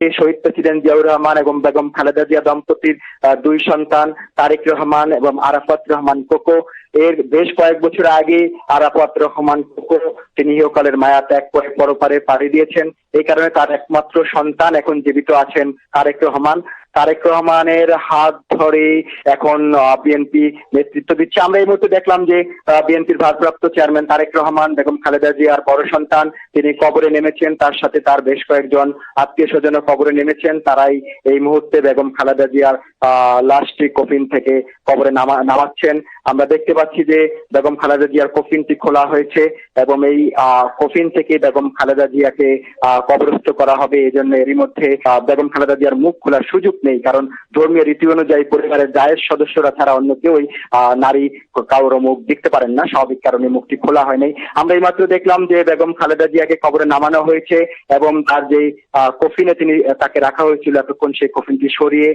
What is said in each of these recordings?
শহীদ president Ziaur Rahman এবং বেগম খালেদা জিয়া দম্পতির দুই সন্তান তারেক রহমান এবং আরাফাত রহমান কোকো। এর বেশ কয়েক বছর আগে আরাফাত রহমান কোকো তিনি ইহকালের মায়া ত্যাগ করে পরপারে পাড়ি দিয়েছেন। এই কারণে তার একমাত্র সন্তান এখন জীবিত আছেন তারেক রহমান। তারেক রহমানের হাত ধরে এখন বিএনপি নেতৃত্ব দিচ্ছে। আমরা এই মুহূর্তে দেখলাম যে বিএনপির ভারপ্রাপ্ত চেয়ারম্যান তারেক রহমান বেগম খালেদা জিয়ার বড় সন্তান তিনি কবরে নেমেছেন, তার সাথে তার বেশ কয়েকজন আত্মীয় স্বজন কবরে নেমেছেন। তারাই এই মুহূর্তে বেগম খালেদা জিয়ার লাশটি কফিন থেকে কবরে নামাচ্ছেন। আমরা দেখতে পাচ্ছি যে বেগম খালেদা জিয়ার কফিনটি খোলা হয়েছে এবং এই কফিন থেকে বেগম খালেদা জিয়াকে কবরস্থ করা হবে। এই জন্য এরই মধ্যে বেগম খালেদা জিয়ার মুখ খোলার সুযোগ নেই, কারণ ধর্মীয় রীতি অনুযায়ী পরিবারের জায়েজ সদস্যরা ছাড়া অন্য কেউই নারী কারোর মুখ দেখতে পারেন না, স্বাভাবিক কারণে মুখটি খোলা হয়নি। আমরা এইমাত্র দেখলাম যে বেগম খালেদা জিয়াকে কবরে নামানো হয়েছে এবং তার যে কফিনে তাকে রাখা হয়েছিল এতক্ষণ সেই কফিনটি সরিয়ে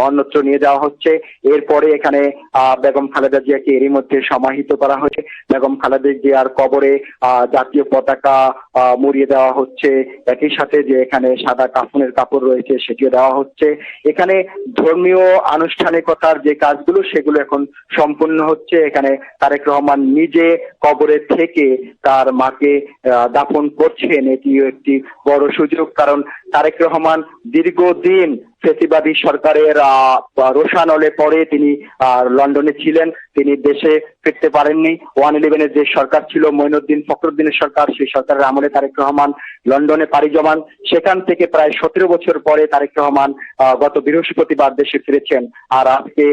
অন্যত্র নিয়ে যাওয়া হচ্ছে। এরপরে এখানে বেগম খালেদা জিয়াকে এরই মধ্যে সমাহিত করা হয়েছে। বেগম খালেদা জিয়ার কবরে জাতীয় পতাকা মুড়িয়ে দেওয়া হচ্ছে, একই সাথে যে এখানে সাদা কাফনের কাপড় রয়েছে সেটিও দেওয়া হচ্ছে। এখানে ধর্মীয় আনুষ্ঠানিকতার যে কাজগুলো সেগুলো এখন সম্পূর্ণ হচ্ছে। এখানে তারেক রহমান নিজে কবরে থেকে তার মাকে দাফন করছেন, এটিও একটি বড় সুযোগ, কারণ তারেক রহমান দীর্ঘদিন ফ্যাসিবাদী সরকারের রোষানলে পরে তিনি লন্ডনে ছিলেন, তিনি দেশে ফিরতে পারেননি। 111-এর যে সরকার ছিল মঈনুদ্দিন ফখরুদ্দিনের সরকার, সেই সরকারের আমলে তারেক রহমান লন্ডনে পাড়ি জমান। সেখান থেকে প্রায় 17 বছর পরে তারেক রহমান গত বৃহস্পতিবার দেশে ফিরেছেন। আর আজকে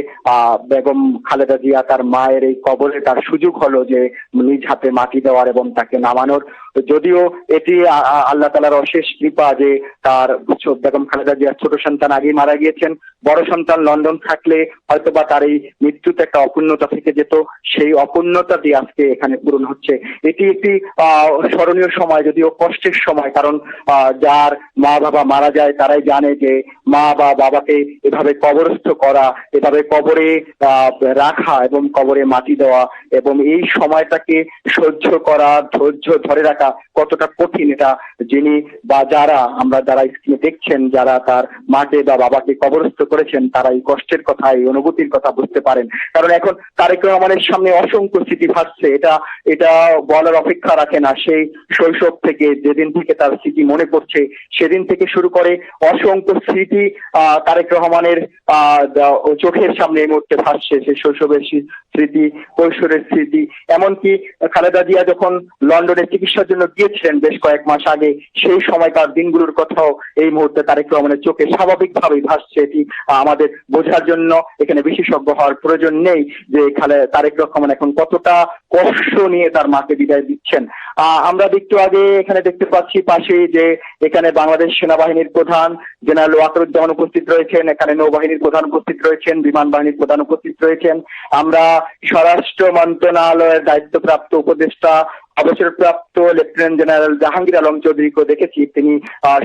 বেগম খালেদা জিয়া তার মায়ের এই কবরে তার সুযোগ হলো যে নিজ হাতে মাটি দেওয়ার এবং তাকে নামানোর। যদিও এটি আল্লাহ তাআলার অশেষ কৃপা যে তার বেগম খালেদা জিয়ার ছোট সন্তান আগেই মারা গিয়েছেন, বড় সন্তান লন্ডন থাকলে হয়তোবা তার এই মৃত্যুতে একটা অপূর্ণতা থেকে যেত, সেই অপূর্ণতাটি আজকে এখানে পূরণ হচ্ছে। এটি একটি স্মরণীয় সময়, যদিও কষ্টের সময়, কারণ যার মা বাবা মারা যায় তারাই জানে যে মা বা বাবাকে এভাবে কবরস্থ করা, এভাবে কবরে রাখা এবং কবরে মাটি দেওয়া এবং এই সময়টাকে সহ্য করা, ধৈর্য ধরে রাখা কতটা কঠিন, এটা যিনি বা যারা স্ক্রিনে দেখছেন, যারা তার মাকে বা বাবাকে কবরস্থ করেছেন তারা এই কষ্টের কথা, এই অনুভূতির কথা বুঝতে পারেন। কারণ এখন তারেক রহমানের সামনে অসংখ্য স্মৃতি ভাসছে, এটা বলার অপেক্ষা রাখে না। সেই শৈশব থেকে যেদিন থেকে তার স্মৃতি মনে পড়ছে সেদিন থেকে শুরু করে অসংখ্য স্মৃতি তারেক রহমানের চোখের সামনে এই মুহূর্তে ভাসছে। সেই শৈশবের স্মৃতি, কৈশোরের স্মৃতি, এমনকি খালেদা জিয়া যখন লন্ডনে চিকিৎসার জন্য গিয়েছিলেন বেশ কয়েক মাস আগে, সেই সময়কার দিনগুলোর কথাও এই মুহূর্তে তারেক রহমানের চোখে স্বাভাবিকভাবেই ভাসছে। এটি আমাদের বোঝার জন্য এখানে বিশেষজ্ঞ হওয়ার প্রয়োজন নেই যে তারেক রহমান এখন কতটা কষ্ট নিয়ে তার মাকে বিদায় দিচ্ছেন। আমরা একটু আগে এখানে দেখতে পাচ্ছি পাশে যে এখানে বাংলাদেশ সেনাবাহিনীর প্রধান জেনারেল ওয়াকারুজ্জামান উপস্থিত রয়েছেন, এখানে নৌবাহিনীর প্রধান উপস্থিত রয়েছেন, বিমান বাহিনীর প্রধান উপস্থিত রয়েছেন। আমরা স্বরাষ্ট্র মন্ত্রণালয়ের দায়িত্বপ্রাপ্ত উপদেষ্টা অবসরপ্রাপ্ত লেফটেন্যান্ট জেনারেল জাহাঙ্গীর আলম চৌধুরীকে দেখেছি, তিনি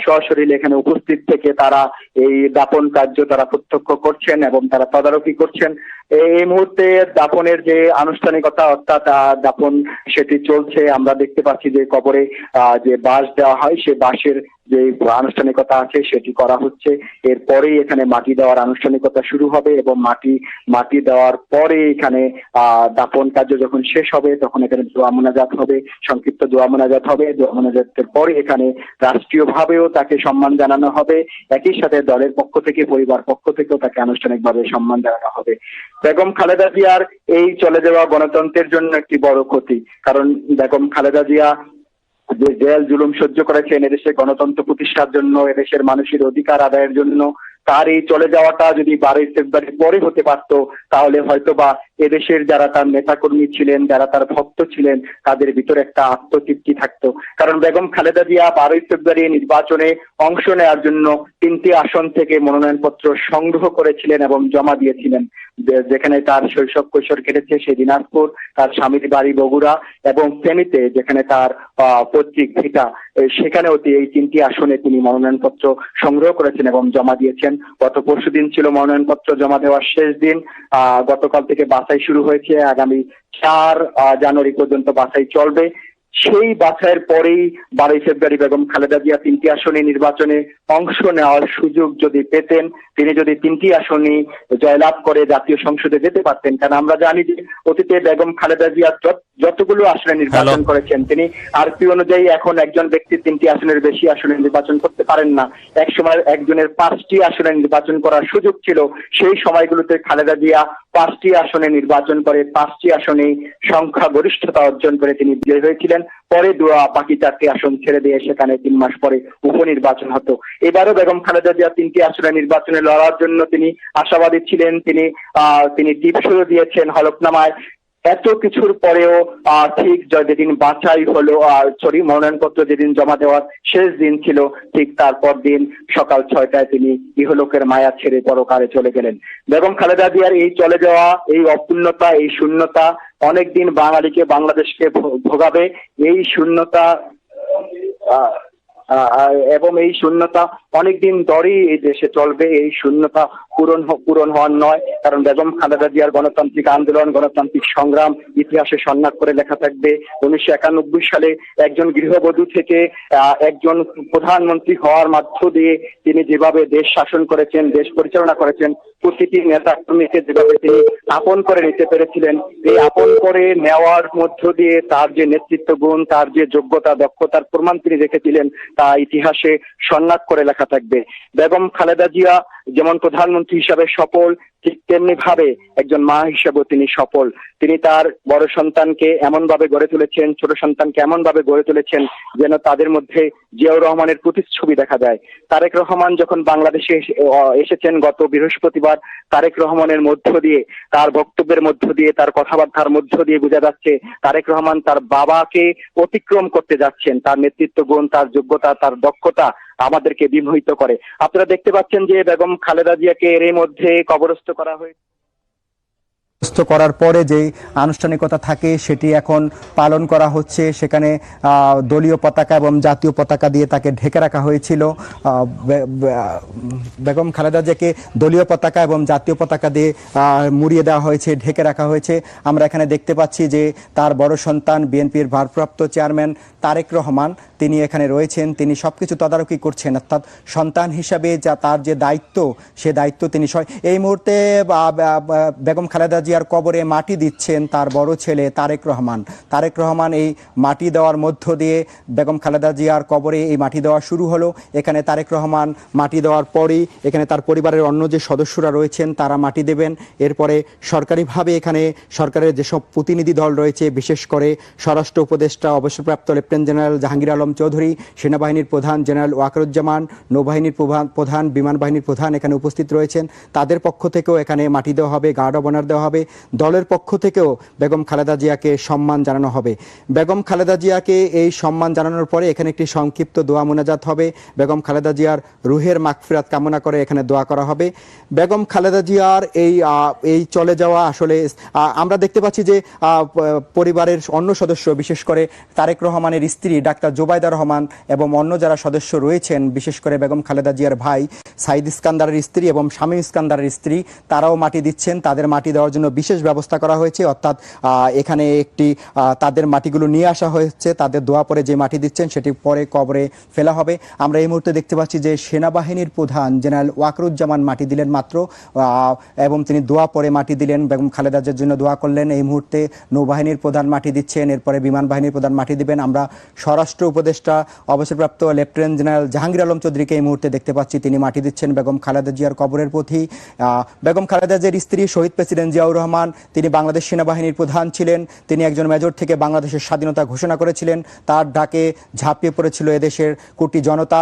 সশরীরে এখানে উপস্থিত থেকে তারা এই দাপন কার্য তারা প্রত্যক্ষ করছেন এবং তারা তদারকি করছেন। এই মুহূর্তে দাপনের যে আনুষ্ঠানিকতা অর্থাৎ দাপন সেটি চলছে। আমরা দেখতে পাচ্ছি যে কবরে যে বাঁশ দেওয়া হয় সে বাঁশের যে আনুষ্ঠানিকতা আছে সেটি করা হচ্ছে। এরপরেই এখানে মাটি দেওয়ার আনুষ্ঠানিকতা শুরু হবে এবং মাটি দেওয়ার পরে এখানে দাপন কার্য যখন শেষ হবে তখন এখানে দোয়া মোনাজাত হবে, সংক্ষিপ্ত দোয়া মোনাজাত হবে। দোয়া মোনাজাতের পরে এখানে রাষ্ট্রীয়ভাবেও তাকে সম্মান জানানো হবে, একই সাথে দলের পক্ষ থেকে, পরিবার পক্ষ থেকেও তাকে আনুষ্ঠানিকভাবে সম্মান জানানো হবে। বেগম খালেদা জিয়ার এই চলে যাওয়া গণতন্ত্রের জন্য একটি বড় ক্ষতি, কারণ বেগম খালেদা জিয়া যে জেল জুলুম সহ্য করেছেন এদেশে গণতন্ত্র প্রতিষ্ঠার জন্য, এদেশের মানুষের অধিকার আদায়ের জন্য, তার এই চলে যাওয়াটা যদি 12 ফেব্রুয়ারি পরে হতে পারতো তাহলে হয়তোবা এদেশের যারা তার নেতাকর্মী ছিলেন, যারা তার ভক্ত ছিলেন, তাদের ভিতরে একটা আত্মতৃপ্তি থাকতো। কারণ বেগম খালেদা জিয়া 12 ফেব্রুয়ারি নির্বাচনে অংশ নেওয়ার জন্য 3টি আসন থেকে মনোনয়নপত্র সংগ্রহ করেছিলেন এবং জমা দিয়েছিলেন। যেখানে তার শৈশব কৈশোর কেটেছে সেই দিনাজপুর, তার স্বামীর বাড়ি বগুড়া এবং ফেনীতে যেখানে তার পৈতৃক ভিটা, সেখানেও এই 3টি আসনে তিনি মনোনয়নপত্র সংগ্রহ করেছেন এবং জমা দিয়েছেন। গত পরশুদিন ছিল মনোনয়নপত্র জমা দেওয়ার শেষ দিন। গতকাল থেকে বাছাই শুরু হয়েছে, আগামী 4 জানুয়ারি পর্যন্ত বাছাই চলবে। সেই বাছাইয়ের পরেই 12 ফেব্রুয়ারি বেগম খালেদা জিয়া 3টি আসনে নির্বাচনে অংশ নেওয়ার সুযোগ যদি পেতেন, তিনি যদি 3টি আসনে জয়লাভ করে জাতীয় সংসদে যেতে পারতেন। কারণ আমরা জানি যে অতীতে বেগম খালেদা জিয়া যতগুলো আসনে নির্বাচন করেছেন, তিনি আরপি অনুযায়ী এখন একজন ব্যক্তি 3টি আসনের বেশি আসনে নির্বাচন করতে পারেন না। এক সময় একজনের 5টি আসনে নির্বাচন করার সুযোগ ছিল। সেই সময়গুলোতে খালেদা জিয়া 5টি আসনে নির্বাচন করে 5টি আসনে সংখ্যাগরিষ্ঠতা অর্জন করে তিনি বিজয়ী হয়েছিলেন। পরে বাকি 4টি আসন ছেড়ে দিয়ে সেখানে 3 মাস পরে উপনির্বাচন হতো। এবারও বেগম খালেদা জিয়া 3টি আসনে নির্বাচনে লড়ার জন্য তিনি আশাবাদী ছিলেন। তিনি টিপসও দিয়েছেন হলফনামায়। এত কিছুর পরেও ঠিক যেদিন বাছাই হলো, মনোনয়নপত্র যেদিন জমা দেওয়ার শেষ দিন ছিল, ঠিক তারপর দিন সকাল 6টায় তিনি ইহলোকের মায়া ছেড়ে পরকালে চলে গেলেন। বেগম খালেদা জিয়ার এই চলে যাওয়া, এই অপূর্ণতা, এই শূন্যতা অনেকদিন বাঙালিকে, বাংলাদেশকে ভোগাবে। এই শূন্যতা এবং এই শূন্যতা অনেকদিন ধরেই এই দেশে চলবে। এই শূন্যতা পূরণ হওয়ার নয়, কারণ বেগম খালেদা জিয়ার গণতান্ত্রিক আন্দোলন, গণতান্ত্রিক সংগ্রাম ইতিহাসে স্বর্ণাক্ষরে করে লেখা থাকবে। 1991 সালে একজন গৃহবধূ থেকে একজন প্রধানমন্ত্রী হওয়ার মধ্য দিয়ে তিনি যেভাবে দেশ শাসন করেছেন, দেশ পরিচালনা করেছেন, প্রতিটি নেতা কর্মীকে যেভাবে তিনি আপন করে নিতে পেরেছিলেন, এই আপন করে নেওয়ার মধ্য দিয়ে তার যে নেতৃত্ব গুণ, তার যে যোগ্যতা, দক্ষতার প্রমাণ তিনি রেখেছিলেন, তা ইতিহাসে স্বর্ণাক্ষরে করে লেখা থাকবে। বেগম খালেদা জিয়া যেমন প্রধানমন্ত্রী হিসাবে সফল, ঠিক তেমনি ভাবে একজন মা হিসেবেও তিনি সফল। তিনি তার বড় সন্তানকে এমন ভাবে গড়ে তুলেছেন, ছোট সন্তানকে এমন ভাবে গড়ে তুলেছেন যেন তাদের মধ্যে জিয়াউর রহমানের প্রতিচ্ছবি দেখা যায়। তারেক রহমান যখন বাংলাদেশে এসেছেন গত বৃহস্পতিবার, তারেক রহমানের মধ্য দিয়ে, তার বক্তব্যের মধ্য দিয়ে, তার কথাবার্তার মধ্য দিয়ে বোঝা যাচ্ছে তারেক রহমান তার বাবাকে অতিক্রম করতে যাচ্ছেন। তার নেতৃত্ব গুণ, তার যোগ্যতা, তার দক্ষতা আমাদেরকে বিমোহিত করে। আপনারা দেখতে পাচ্ছেন যে বেগম খালেদা জিয়াকে এর মধ্যে কবরস্থ করা হয়েছে। করার পরে যে আনুষ্ঠানিকতা থাকে সেটি এখন পালন করা হচ্ছে। সেখানে দলীয় পতাকা এবং জাতীয় পতাকা দিয়ে তাকে ঢেকে রাখা হয়েছিল। বেগম খালেদা জিয়াকে দলীয় পতাকা এবং জাতীয় পতাকা দিয়ে মুড়িয়ে দেওয়া হয়েছে, ঢেকে রাখা হয়েছে। আমরা এখানে দেখতে পাচ্ছি যে তার বড় সন্তান বিএনপির ভারপ্রাপ্ত চেয়ারম্যান তারেক রহমান তিনি এখানে রয়েছেন। তিনি সবকিছু তদারকি করছেন, অর্থাৎ সন্তান হিসাবে যা তার যে দায়িত্ব, সে দায়িত্ব তিনি এই মুহূর্তে বেগম খালেদা জিয়ার কবরে মাটি দিচ্ছেন তার বড় ছেলে তারেক রহমান। তারেক রহমান এই মাটি দেওয়ার মধ্য দিয়ে বেগম খালেদা জিয়ার কবরে এই মাটি দেওয়া শুরু হলো। এখানে তারেক রহমান মাটি দেওয়ার পরেই এখানে তার পরিবারের অন্য যে সদস্যরা রয়েছেন তারা মাটি দেবেন। এরপরে সরকারিভাবে এখানে সরকারের যেসব প্রতিনিধি দল রয়েছে, বিশেষ করে স্বরাষ্ট্র উপদেষ্টা অবসরপ্রাপ্ত লেফটেন্যান্ট জেনারেল জাহাঙ্গীর আলম চৌধুরী, সেনাবাহিনীর প্রধান জেনারেল ওয়াকারুজ্জামান, নৌবাহিনীর প্রধান, বিমান বাহিনীর প্রধান এখানে উপস্থিত রয়েছেন। তাদের পক্ষ থেকেও এখানে মাটি দেওয়া হবে, গার্ড অব অনার দেওয়া হবে। দলের পক্ষ থেকেও বেগম খালেদা জিয়াকে সম্মান জানানো হবে। বেগম খালেদা জিয়াকে এই সম্মান জানানোর পরে এখানে একটি সংক্ষিপ্ত দোয়া মোনাজাত হবে। বেগম খালেদা জিয়ার রুহের মাগফিরাত কামনা করে এখানে দোয়া করা হবে। বেগম খালেদা জিয়ার এই চলে যাওয়া আসলে আমরা দেখতে পাচ্ছি যে পরিবারের অন্য সদস্য, বিশেষ করে তারেক রহমানের স্ত্রী ডাক্তার জোবাইদা রহমান এবং অন্য যারা সদস্য রয়েছেন, বিশেষ করে বেগম খালেদা জিয়ার ভাই সাইদ ইস্কান্দারের স্ত্রী এবং শামীম ইস্কান্দারের স্ত্রী, তারাও মাটি দিচ্ছেন। তাদের মাটি দেওয়ার জন্য বিশেষ ব্যবস্থা করা হয়েছে, অর্থাৎ এখানে একটি তাদের মাটিগুলো নিয়ে আসা হয়েছে। তাদের দোয়া পরে যে মাটি দিচ্ছেন সেটি পরে কবরে ফেলা হবে। আমরা এই মুহূর্তে দেখতে পাচ্ছি যে সেনাবাহিনীর প্রধান জেনারেল ওয়াকারুজ্জামান মাটি দিলেন মাত্র, এবং তিনি দোয়া পরে মাটি দিলেন, বেগম খালেদা জিয়ার জন্য দোয়া করলেন। এই মুহূর্তে নৌবাহিনীর প্রধান মাটি দিচ্ছেন, এরপরে বিমান বাহিনীর প্রধান মাটি দিবেন। আমরা স্বরাষ্ট্র উপদেষ্টা অবসরপ্রাপ্ত লেফটেন্যান্ট জেনারেল জাহাঙ্গীর আলম চৌধুরীকে এই মুহূর্তে দেখতে পাচ্ছি, তিনি মাটি দিচ্ছেন বেগম খালেদা জিয়ার কবরের প্রতি। বেগম খালেদা জিয়ার স্ত্রী শহীদ প্রেসিডেন্ট জিয়াউর রহমান, তিনি বাংলাদেশ সেনাবাহিনীর প্রধান ছিলেন। তিনি একজন মেজর থেকে বাংলাদেশের স্বাধীনতা ঘোষণা করেছিলেন। তার ডাকে ঝাঁপিয়ে পড়েছিল এদেশের কোটি জনতা।